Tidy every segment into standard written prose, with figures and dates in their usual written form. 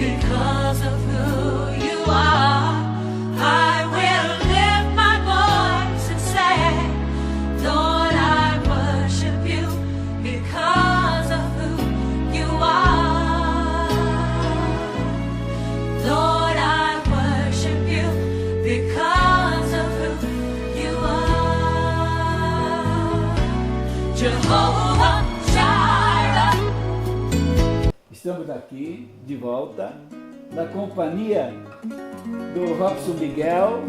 because of who you are. I will lift my voice and say, Lord, I worship you because of who you are. Lord, I worship you because of who you are. Jehovah Jireh. Estamos aqui de volta na companhia do Robson Miguel,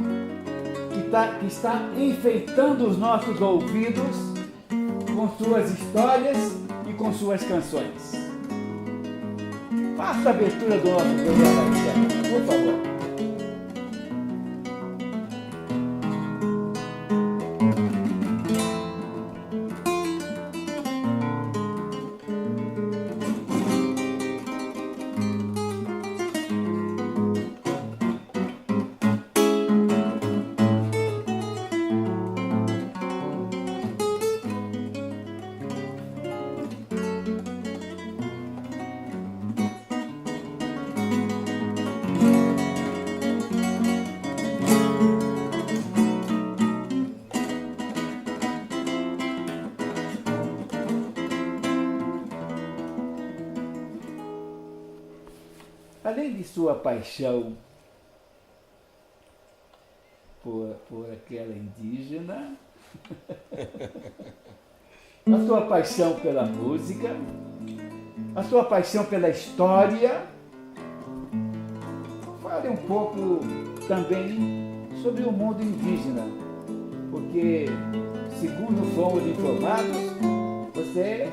que está enfeitando os nossos ouvidos com suas histórias e com suas canções. Faça a abertura do nosso programa, Michel, por favor. Além de sua paixão por aquela indígena, a sua paixão pela música, a sua paixão pela história, fale um pouco também sobre o mundo indígena, porque, segundo fomos informados, você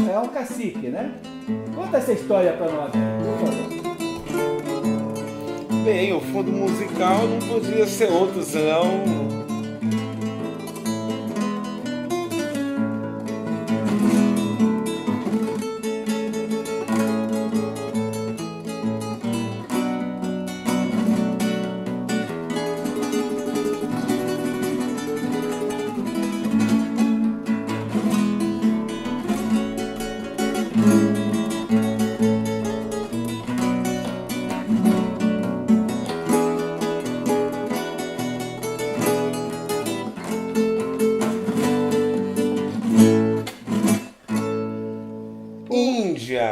é um cacique, né? Conta essa história para nós, por favor. Bem, o fundo musical não podia ser outro, senão...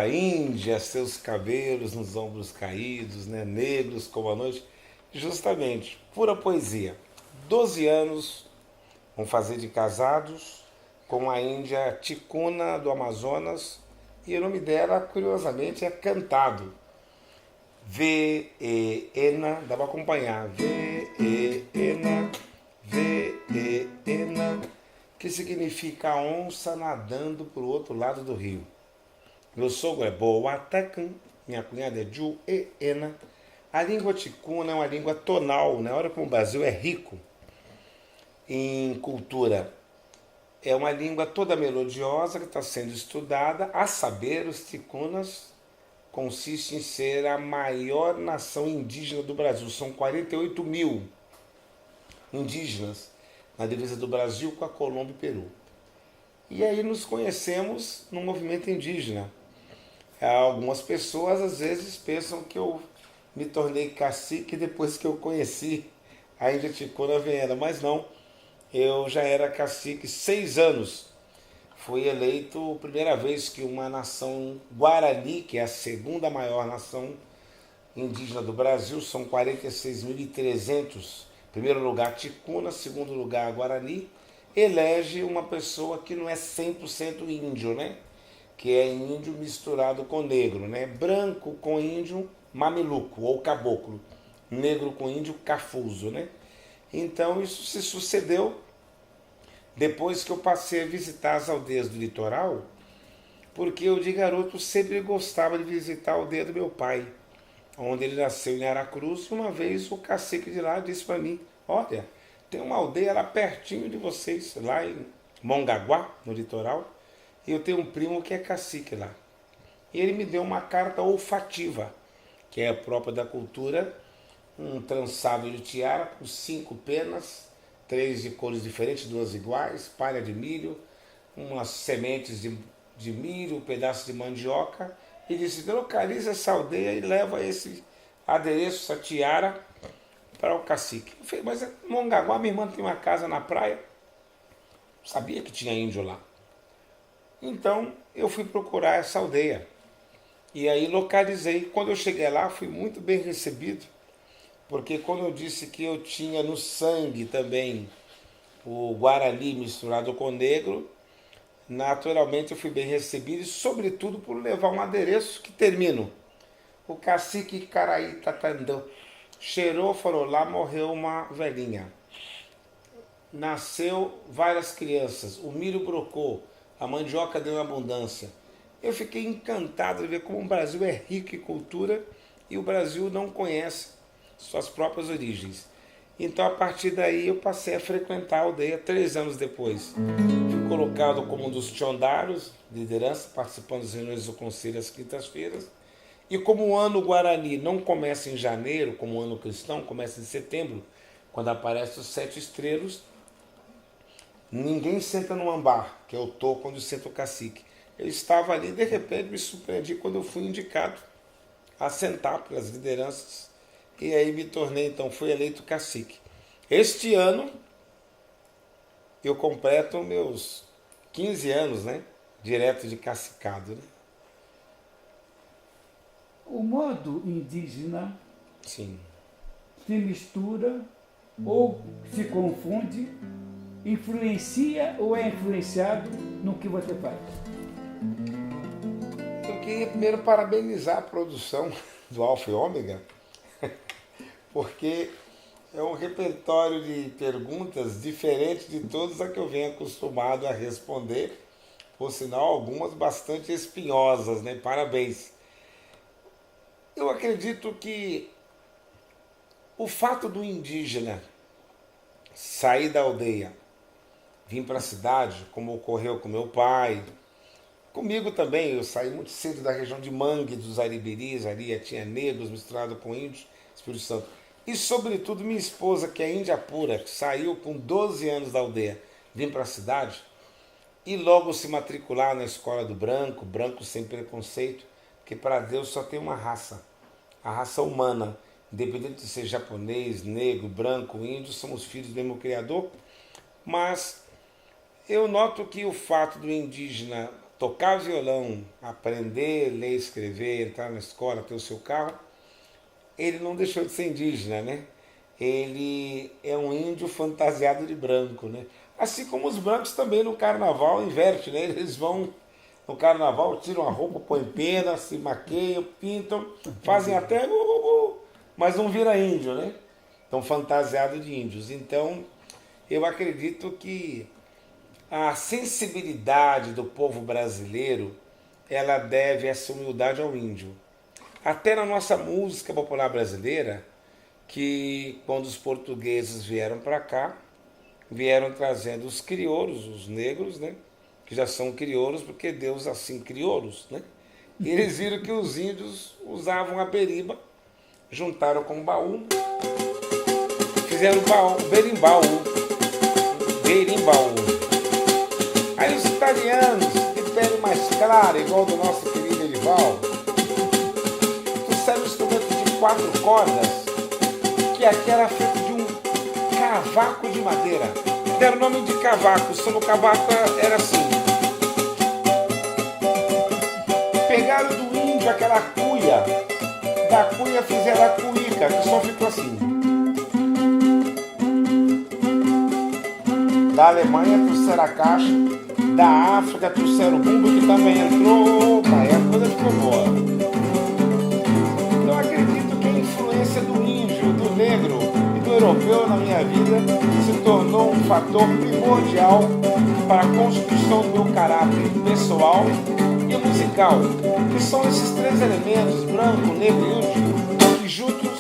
Índia, seus cabelos nos ombros caídos, né, negros como a noite, justamente, pura poesia. 12 anos vão fazer de casados com a índia Ticuna do Amazonas, e o nome dela, curiosamente, é cantado. V-E-Ena, dá para acompanhar, V-E-Ena, V-E-Ena, que significa onça nadando para o outro lado do rio. Meu sogro é Boatacan, minha cunhada é Ju-E-Ena. A língua ticuna é uma língua tonal, né? Olha como o Brasil é rico em cultura. É uma língua toda melodiosa que está sendo estudada. A saber, os ticunas consistem em ser a maior nação indígena do Brasil. São 48 mil indígenas na divisa do Brasil com a Colômbia e Peru. E aí nos conhecemos no movimento indígena. Algumas pessoas às vezes pensam que eu me tornei cacique depois que eu conheci a Índia Ticuna Venera, mas não, eu já era cacique 6 anos. Fui eleito a primeira vez que uma nação Guarani, que é a segunda maior nação indígena do Brasil, são 46.300, primeiro lugar Ticuna, segundo lugar Guarani, elege uma pessoa que não é 100% índio, né? Que é índio misturado com negro, né? Branco com índio, mameluco ou caboclo, negro com índio, cafuso, né? Então isso se sucedeu depois que eu passei a visitar as aldeias do litoral, porque eu de garoto sempre gostava de visitar a aldeia do meu pai, onde ele nasceu em Aracruz, e uma vez o cacique de lá disse para mim, olha, tem uma aldeia lá pertinho de vocês, lá em Mongaguá, no litoral, e eu tenho um primo que é cacique lá. E ele me deu uma carta olfativa, que é própria da cultura, um trançado de tiara com 5 penas, 3 de cores diferentes, 2 iguais, palha de milho, umas sementes de milho, um pedaço de mandioca e disse, localiza essa aldeia e leva esse adereço, essa tiara, para o cacique. Eu falei, mas Mongaguá, minha irmã tem uma casa na praia. Sabia que tinha índio lá. Então eu fui procurar essa aldeia. E aí localizei. Quando eu cheguei lá, fui muito bem recebido. Porque quando eu disse que eu tinha no sangue também o Guarani misturado com o negro, naturalmente eu fui bem recebido. E sobretudo por levar um adereço que termino. O cacique Caraí Tatandão cheirou, falou, lá morreu uma velhinha. Nasceu várias crianças, o milho brocou, a mandioca deu abundância. Eu fiquei encantado de ver como o Brasil é rico em cultura e o Brasil não conhece suas próprias origens. Então, a partir daí, eu passei a frequentar a aldeia 3 anos depois. Fui colocado como um dos tiondários, liderança, participando das reuniões do conselho às quintas-feiras. E como o ano Guarani não começa em janeiro, como o ano cristão, começa em setembro, quando aparecem os 7 estrelos, ninguém senta no ambar, que é o toco onde senta o cacique. Eu estava ali e de repente me surpreendi quando eu fui indicado a sentar pelas lideranças e aí me tornei, então, fui eleito cacique. Este ano eu completo meus 15 anos, né? Direto de cacicado, né? O modo indígena Sim. se mistura ou se confunde, influencia ou é influenciado no que você faz? Eu queria primeiro parabenizar a produção do Alfa e Ômega, porque é um repertório de perguntas diferente de todas as que eu venho acostumado a responder, por sinal algumas bastante espinhosas, né? Parabéns. Eu acredito que o fato do indígena sair da aldeia, vir para a cidade, como ocorreu com meu pai, comigo também, eu saí muito cedo da região de Mangue, dos Aribiris, ali tinha negros misturados com índios, Espírito Santo. E sobretudo minha esposa, que é índia pura, que saiu com 12 anos da aldeia, vim para a cidade, e logo se matricular na escola do branco, branco sem preconceito, porque para Deus só tem uma raça, a raça humana, independente de ser japonês, negro, branco, índio, somos filhos do mesmo Criador, mas eu noto que o fato do indígena tocar violão, aprender, ler, escrever, entrar na escola, ter o seu carro, ele não deixou de ser indígena, né? Ele é um índio fantasiado de branco, né? Assim como os brancos também no carnaval inverte, né? Eles vão no carnaval, tiram a roupa, põem pena, se maqueiam, pintam, fazem até mas não vira índio, né? Estão fantasiados de índios. Então, eu acredito que a sensibilidade do povo brasileiro, ela deve essa humildade ao índio. Até na nossa música popular brasileira, que quando os portugueses vieram para cá, vieram trazendo os crioulos, os negros, né? Que já são crioulos porque Deus assim crioulos, né? E eles viram que os índios usavam a beriba, juntaram com o baú, fizeram berimbau. Aí os italianos, de pele mais clara, igual do nosso querido Edival, trouxeram um instrumento de 4 cordas, que aqui era feito de um cavaco de madeira. Deram o nome de cavaco, só no cavaco era assim. Pegaram do índio aquela cuia, da cuia fizeram a cuíca, que só ficou assim. Da Alemanha trouxeram a caixa, da África trouxeram o bumbo, que também entrou, aí a coisa ficou boa. Então acredito que a influência do índio, do negro e do europeu na minha vida se tornou um fator primordial para a construção do meu caráter pessoal e musical, que são esses 3 elementos, branco, negro e índio, que juntos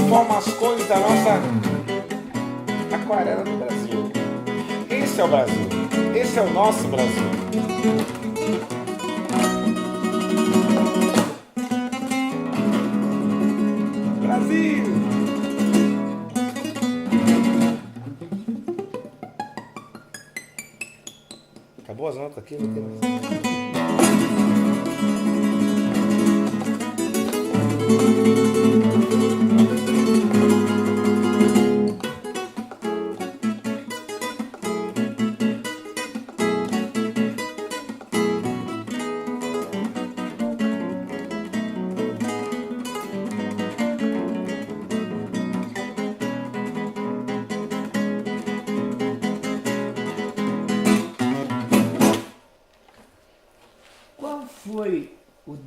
formam as cores da nossa aquarela do Brasil. Esse é o Brasil, esse é o nosso Brasil. Brasil! Acabou as notas aqui? Não tem mais.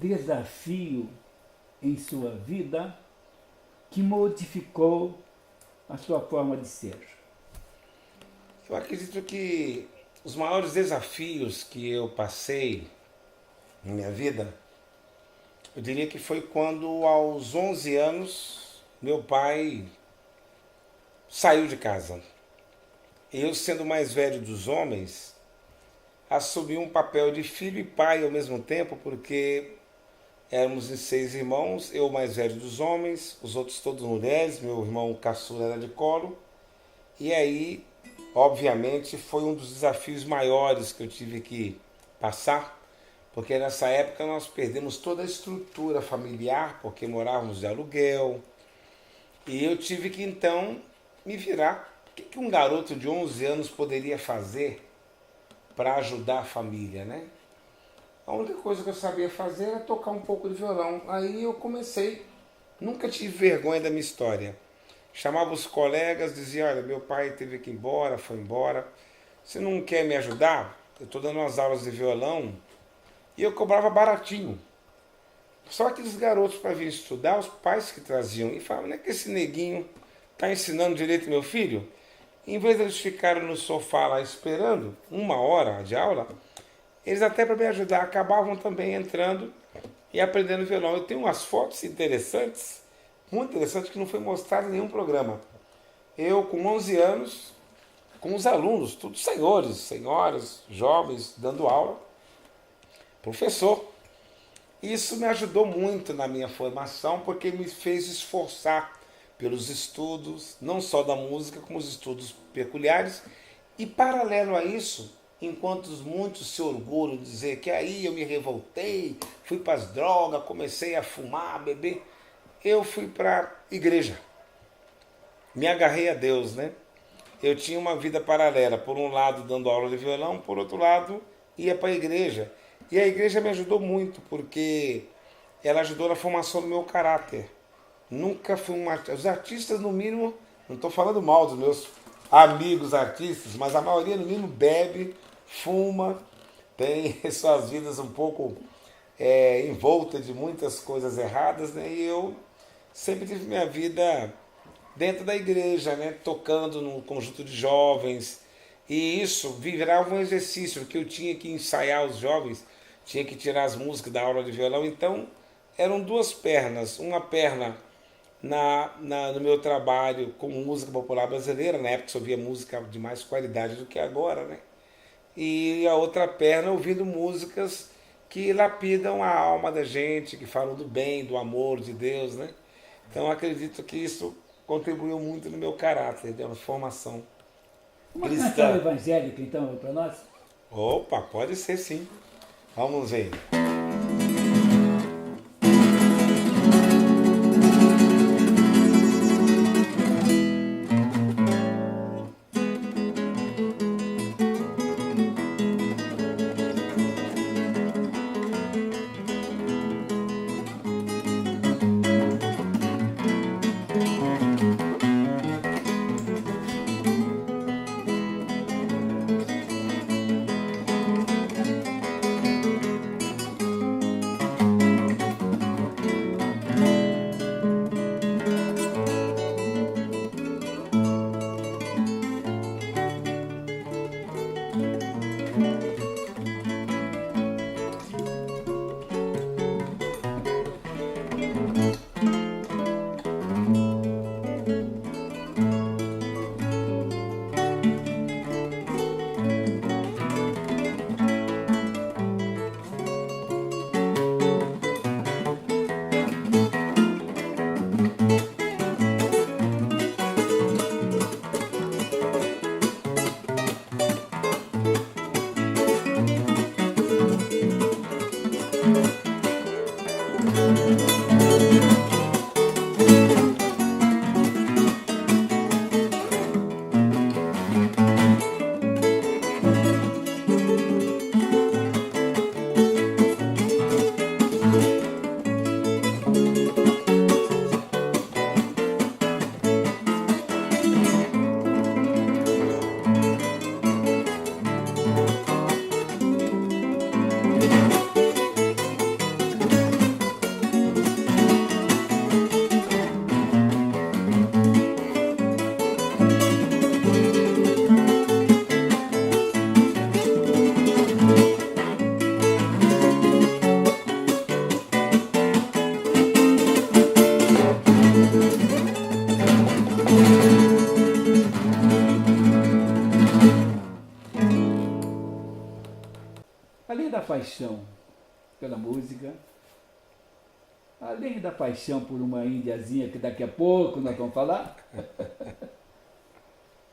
desafio em sua vida que modificou a sua forma de ser? Eu acredito que os maiores desafios que eu passei na minha vida, eu diria que foi quando, aos 11 anos, meu pai saiu de casa. Eu, sendo o mais velho dos homens, assumi um papel de filho e pai ao mesmo tempo, porque éramos em 6 irmãos, eu o mais velho dos homens, os outros todos mulheres, meu irmão caçula era de colo. E aí, obviamente, foi um dos desafios maiores que eu tive que passar, porque nessa época nós perdemos toda a estrutura familiar, porque morávamos de aluguel, e eu tive que então me virar. O que um garoto de 11 anos poderia fazer para ajudar a família, né? A única coisa que eu sabia fazer era tocar um pouco de violão. Aí eu comecei, nunca tive vergonha da minha história. Chamava os colegas, dizia: olha, meu pai teve que ir embora, foi embora. Você não quer me ajudar? Eu estou dando umas aulas de violão. E eu cobrava baratinho. Só aqueles garotos para vir estudar, os pais que traziam. E falavam: não é que esse neguinho está ensinando direito meu filho? Em vez de eles ficarem no sofá lá esperando 1 hora de aula, eles até para me ajudar acabavam também entrando e aprendendo violão. Eu tenho umas fotos interessantes, muito interessantes, que não foi mostrado em nenhum programa. Eu, com 11 anos, com os alunos, todos senhores, senhoras, jovens, dando aula, professor. Isso me ajudou muito na minha formação, porque me fez esforçar pelos estudos, não só da música, como os estudos peculiares. E paralelo a isso, enquanto muitos se orgulham de dizer que aí eu me revoltei, fui para as drogas, comecei a fumar, a beber, eu fui para a igreja. Me agarrei a Deus, né? Eu tinha uma vida paralela, por um lado dando aula de violão, por outro lado ia para a igreja. E a igreja me ajudou muito, porque ela ajudou na formação do meu caráter. Nunca fui um artista. Os artistas, no mínimo, não estou falando mal dos meus amigos artistas, mas a maioria, no mínimo, bebe, fuma, tem suas vidas um pouco envolta de muitas coisas erradas, né? E eu sempre tive minha vida dentro da igreja, né? Tocando no conjunto de jovens. E isso virava um exercício, que eu tinha que ensaiar os jovens, tinha que tirar as músicas da aula de violão. Então, eram 2 pernas. Uma perna no meu trabalho com música popular brasileira, na época eu ouvia música de mais qualidade do que agora, né? E a outra perna ouvindo músicas que lapidam a alma da gente, que falam do bem, do amor de Deus, né? Então acredito que isso contribuiu muito no meu caráter, de uma formação Uma cristã. canção evangélica, então, para nós? Opa, pode ser sim. Vamos ver. paixão pela música, além da paixão por uma índiazinha que daqui a pouco nós vamos falar,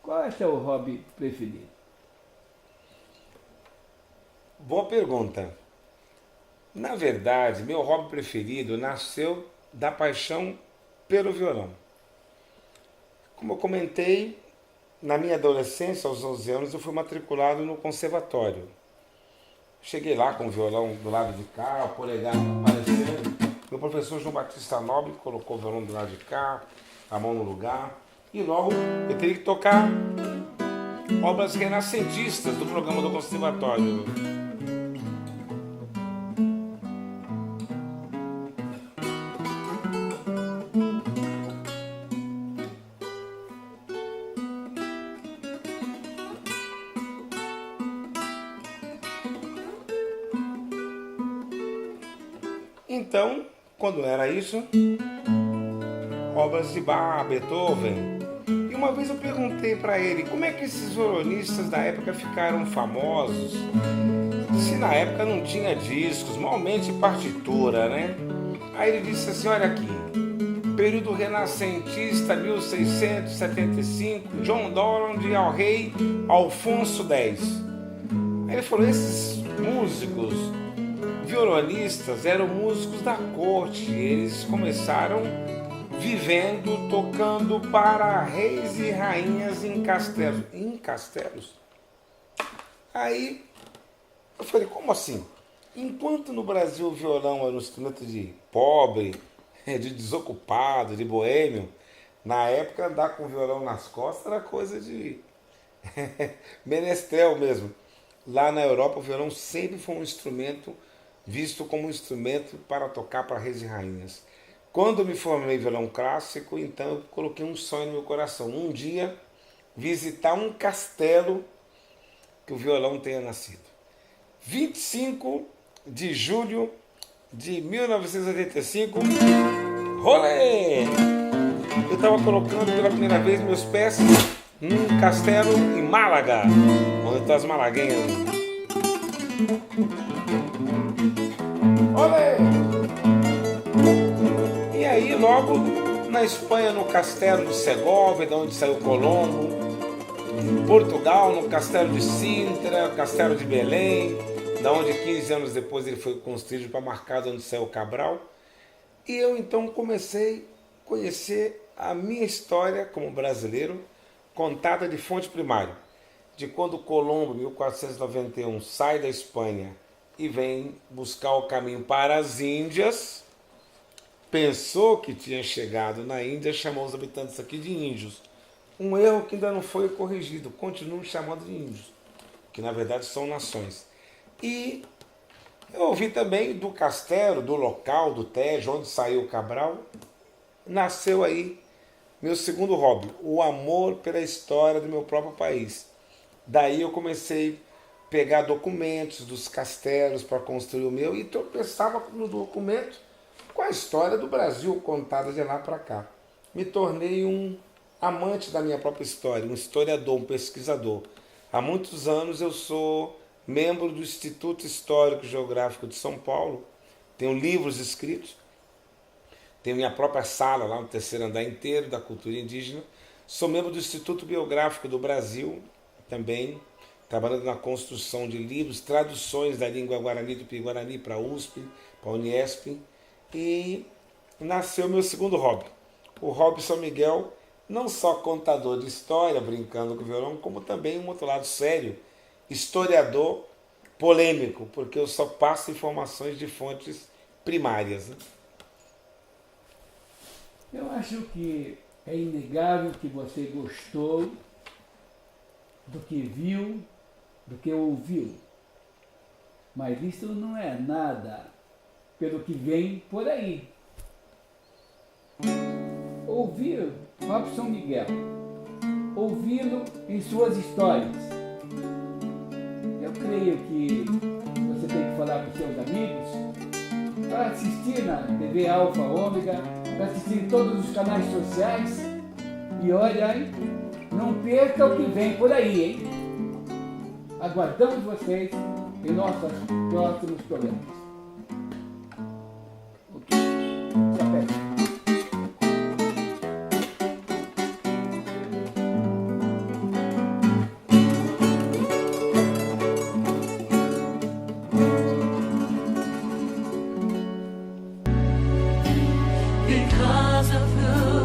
qual é o seu hobby preferido? Boa pergunta. Na verdade, meu hobby preferido nasceu da paixão pelo violão. Como eu comentei, na minha adolescência, aos 11 anos, eu fui matriculado no conservatório. Cheguei lá com o violão do lado de cá, o polegar aparecendo. Meu professor João Batista Nobre colocou o violão do lado de cá, a mão no lugar. E logo eu teria que tocar obras renascentistas do programa do conservatório. Então, quando era isso, obras de Bach, Beethoven. E uma vez eu perguntei para ele como é que esses violonistas da época ficaram famosos, se na época não tinha discos, malmente partitura, né? Aí ele disse assim, olha aqui, período renascentista, 1675, John Donald ao rei Alfonso X. Aí ele falou, esses músicos violonistas eram músicos da corte, eles começaram vivendo, tocando para reis e rainhas em castelos. Em castelos? Aí eu falei, como assim? Enquanto no Brasil o violão era um instrumento de pobre, de desocupado, de boêmio, na época andar com o violão nas costas era coisa de menestrel mesmo. Lá na Europa o violão sempre foi um instrumento visto como um instrumento para tocar para reis e rainhas. Quando eu me formei em violão clássico, então eu coloquei um sonho no meu coração. Um dia, visitar um castelo que o violão tenha nascido. 25 de julho de 1985, rolê! Eu estava colocando pela primeira vez meus pés num castelo em Málaga, onde estão as malaguenhas. Olé! E aí logo na Espanha, no castelo de Segóvia, de onde saiu Colombo, em Portugal, no castelo de Sintra, castelo de Belém, da onde 15 anos depois ele foi construído para marcar de onde saiu Cabral. E eu então comecei a conhecer a minha história como brasileiro, contada de fonte primária, de quando Colombo, em 1491, sai da Espanha e vem buscar o caminho para as Índias, pensou que tinha chegado na Índia, chamou os habitantes aqui de índios. Um erro que ainda não foi corrigido, continuam chamando de índios, que na verdade são nações. E eu ouvi também do castelo, do local, do Tejo, onde saiu Cabral, nasceu aí meu segundo hobby, o amor pela história do meu próprio país. Daí eu comecei a pegar documentos dos castelos para construir o meu e tropeçava no documento com a história do Brasil contada de lá para cá. Me tornei um amante da minha própria história, um historiador, um pesquisador. Há muitos anos eu sou membro do Instituto Histórico e Geográfico de São Paulo, tenho livros escritos, tenho minha própria sala lá no terceiro andar inteiro da cultura indígena, sou membro do Instituto Biográfico do Brasil, também trabalhando na construção de livros, traduções da língua Guarani do Tupi-Guarani para a USP, para a Uniesp, e nasceu meu segundo hobby, o hobby São Miguel, não só contador de história, brincando com o violão, como também um outro lado sério, historiador polêmico, porque eu só passo informações de fontes primárias. Né? Eu acho que é inegável que você gostou do que viu, do que ouviu. Mas isso não é nada pelo que vem por aí. Ouvir Robson Miguel, ouvi-lo em suas histórias. Eu creio que você tem que falar com seus amigos para assistir na TV Alfa Ômega, para assistir em todos os canais sociais. E olha, hein? Não perca o que vem por aí, hein? Aguardamos vocês e nossos próximos programas. Ok. Sapete. Because of who